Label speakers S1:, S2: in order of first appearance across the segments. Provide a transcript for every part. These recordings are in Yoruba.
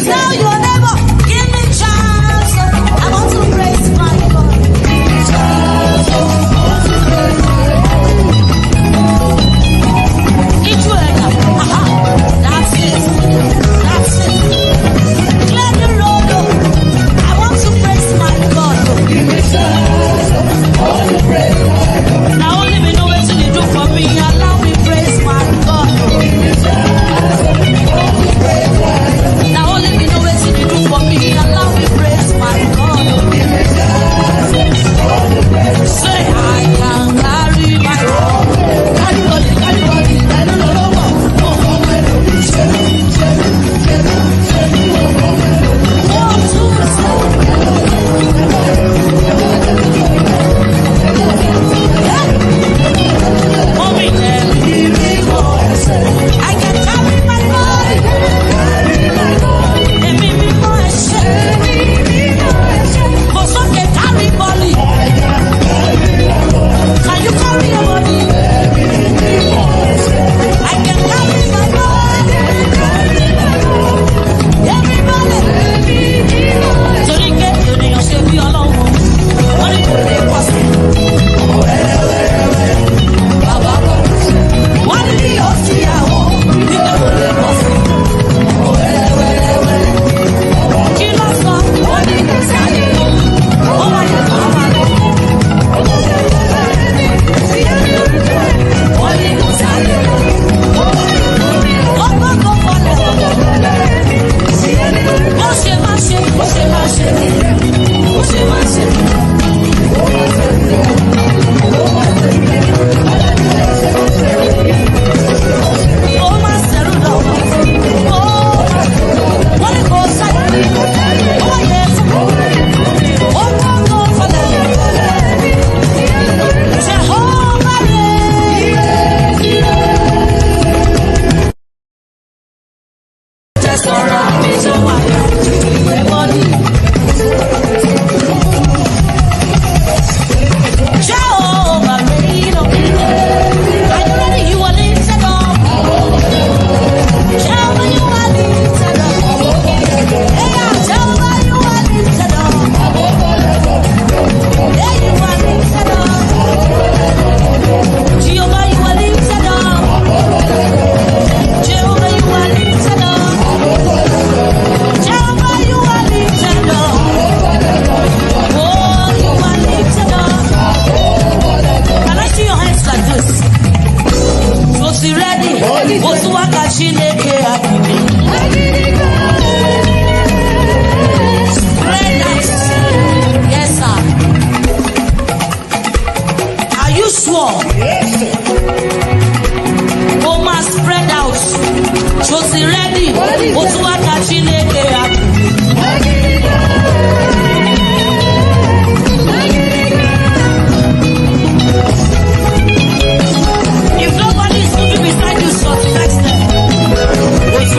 S1: Tell your neighbor, give me chance. I want to praise my God. Each word, that's it. That's it. Clear the road. I want to praise my God. Now only me know what to do for me. Allow me praise my God. Now only me know what to do for me. Allow me praise my God. Say I can carry my God. Carry body, I don't know. I can carry my body. For some can carry body. Can you carry your body? I can carry my body. Everybody. Torí que ènìyàn ṣe bí Ọlọ́run, wọ́n ní kò lè pọ̀ sí. Bàbá bọ̀, wọ́n ní bí ó ti yàwó, nígbà kò lè pọ̀ sí. Kí ló sọ? Wọ́n ní kò sáré lọ, ó wà ní bàbá lọ. Wọ́n ní kò sáré lọ, ó gbọ́dọ̀ fọlẹ̀. Ó ṣe má ṣe, ó ṣe má ṣe, ó ṣe má ṣe. Ó má ṣẹ̀rù lọ, wọ́n ní kò sáré, ó yẹ fún, ó gbọ́dọ̀ fọlẹ̀. Jehovah just around me, so I everybody. Jehovah reign on me. Are you ready? You are lifted up. Jehovah, you are lifted up. Hey, Jehovah, you are lifted up. Hey, you are lifted up. Jehovah, you are lifted up. Jehovah, you are lifted up. Jehovah, you are lifted up. Oh, you are lifted up. Can I see your hands like this? So she ready. Otu waka Chineke akimi. Spread out. Yes, sir. Are you sure? Oh, must spread out. So she ready. Otu waka Chineke akimi. If nobody is moving beside you, so text them.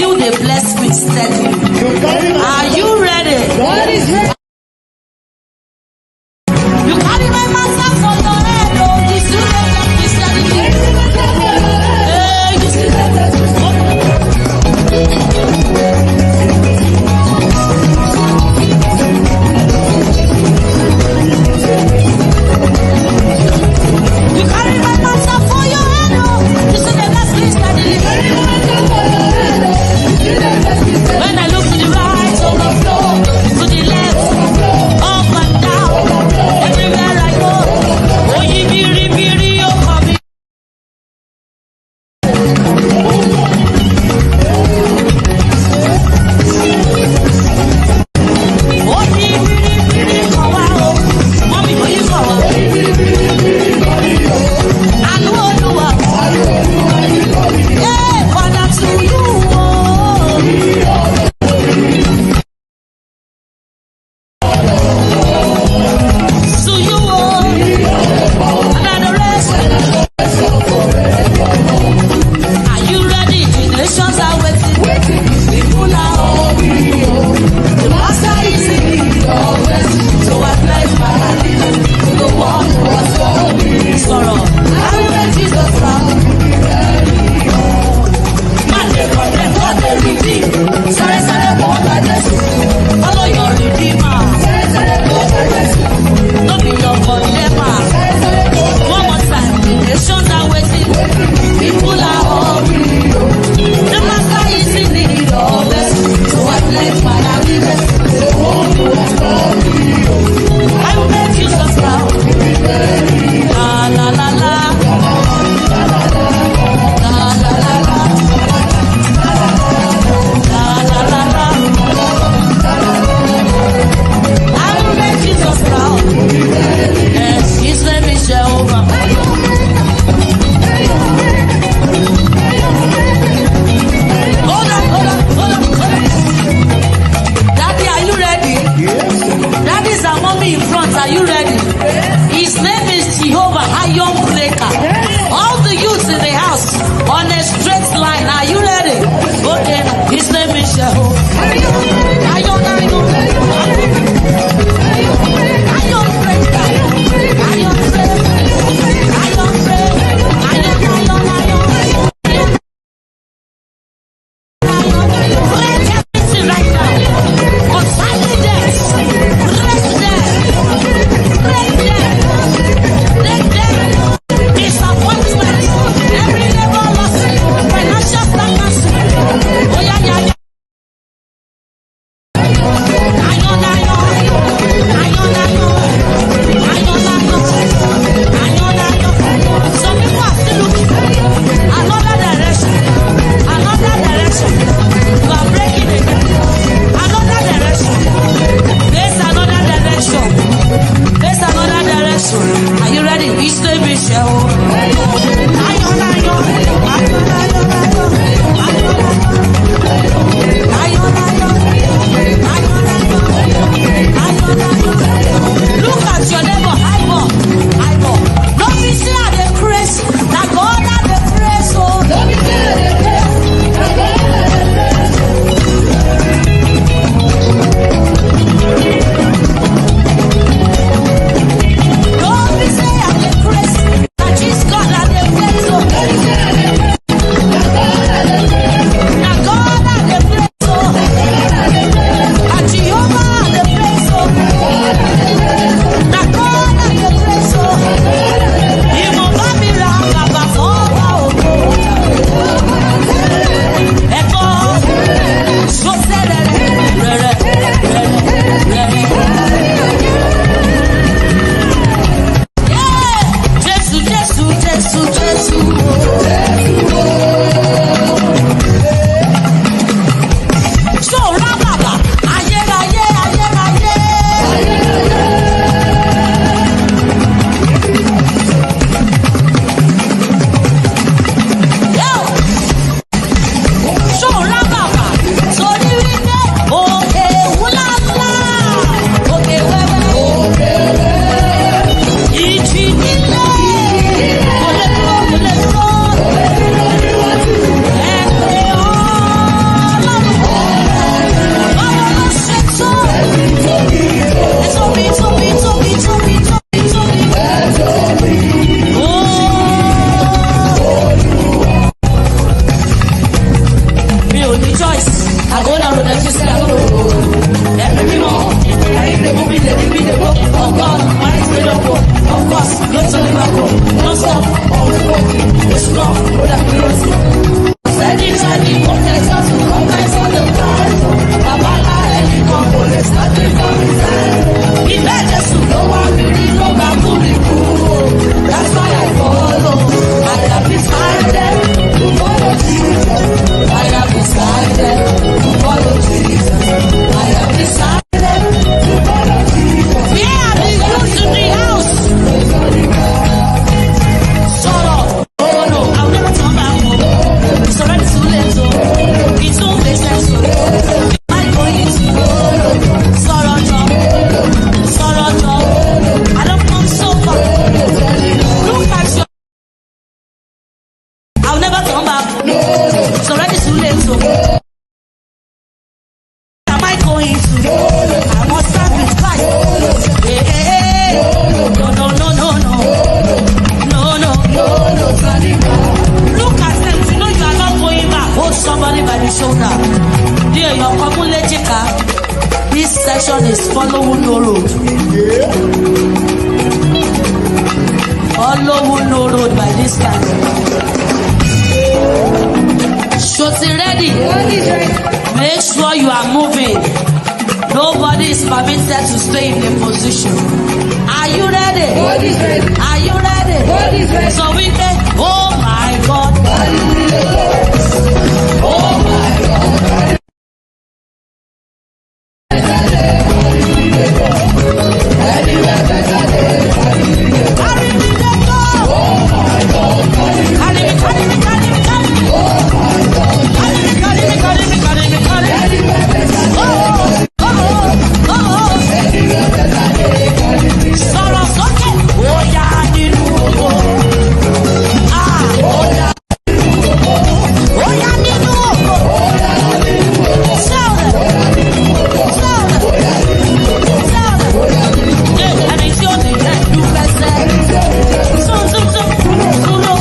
S1: still they bless me steadily. Are you ready?
S2: God is ready.
S1: You carry my master for your head, oh, you still they bless me steadily. Hey, you still they bless me steadily. You carry my master for your head, oh, you still they bless me steadily. When I look to the right, overflow, to the left, ní choice. Àgọ́dà ló dẹ̀ tún sí àgọ́dà. Ẹ̀mí mímọ́, ẹ̀yin lè mú mi lè mú mi lè mú. Of God, my spirit of God. Of course, no turning back. No stop. It's wrong. Ó dà bí lọ́sí. Sẹ́ni jáde, ó tẹ̀sán tó kọ́ tẹ̀sán tó kọ́. Bàbá ńlá ẹni kan kò lè sáré kan fẹ́. Ìfẹ́ Jésù ló wá mi rí ló bá kú mi kú. That's why I follow. I have decided to follow Jesus. I have decided to follow Jesus. I have decided to follow Jesus. Yeah, I've been good to the house. Solo. Oh no, I'll never turn back home. It's already too late. It's too late. I'm going to Solo job. Solo job. I don't come so far. Look at you. I'll never come back. It's already too late. So am I going to? I must sacrifice. Hey, hey, hey. No, no, no, no, no. No, no, no, no. Look at them. You know you are not going back. Hold somebody by the shoulder. Dear, your Kamulejika. This section is Follow No Road. Follow No Road by this time. Shoti ready? Make sure you are moving. Nobody is permitted to stay in a position. Are you ready? Are you ready? So we can, oh my God. Oh my God. Carry me, let go. Oh my God. Carry me, carry me, carry me, carry me. Oh my God. Carry me, carry me, carry me, carry me, carry me. Oh, oh, oh, oh. Sọ̀rọ̀ sókè. Ó yá nínú owó. Ó yá. Ó yá nínú owó. Sọ̀rọ̀. Ẹni tí ó ní ẹ̀dú fẹsẹ̀. Sún. Kúrò.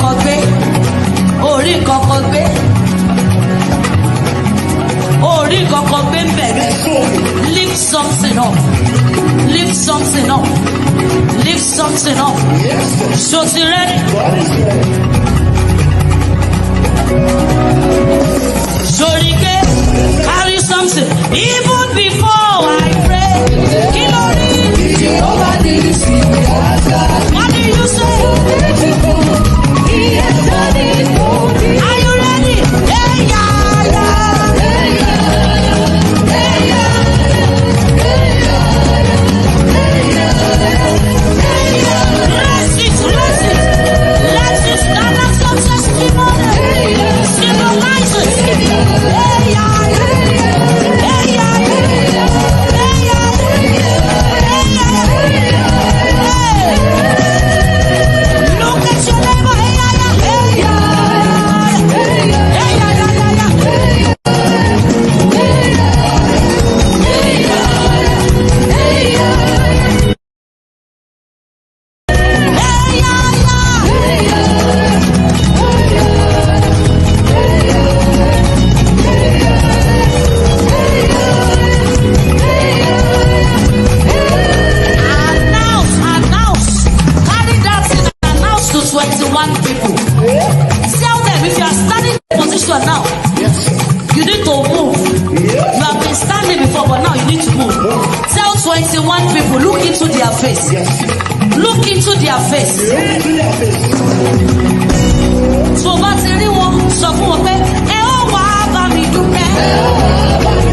S1: kankan gbé. Orí kankan gbé. Orí kankan gbé ń bẹ̀rẹ̀. Lift something up. Lift something up. Lift something up. So ti ready? Sorry, carry something. Even before I pray. Kilori. What do you say? Are you ready? Hey, yeah, yeah. Raise it, raise it. Let it stand up some testimony. Symbolize it. Hey, yeah, hey, yeah, hey, yeah, hey. Look at your neighbor. Hey, yeah, hey, yeah, hey, yeah, announce. Carry that thing and announce to 21 people. Tell them if you are standing in a position now, you need to move. You have been standing before, but now you need to move. Tell 21 people, look into their face. Look into their face. So bá ti rí wọn, sọ fún wọn pé ẹ ó wá bá mi dúpẹ́.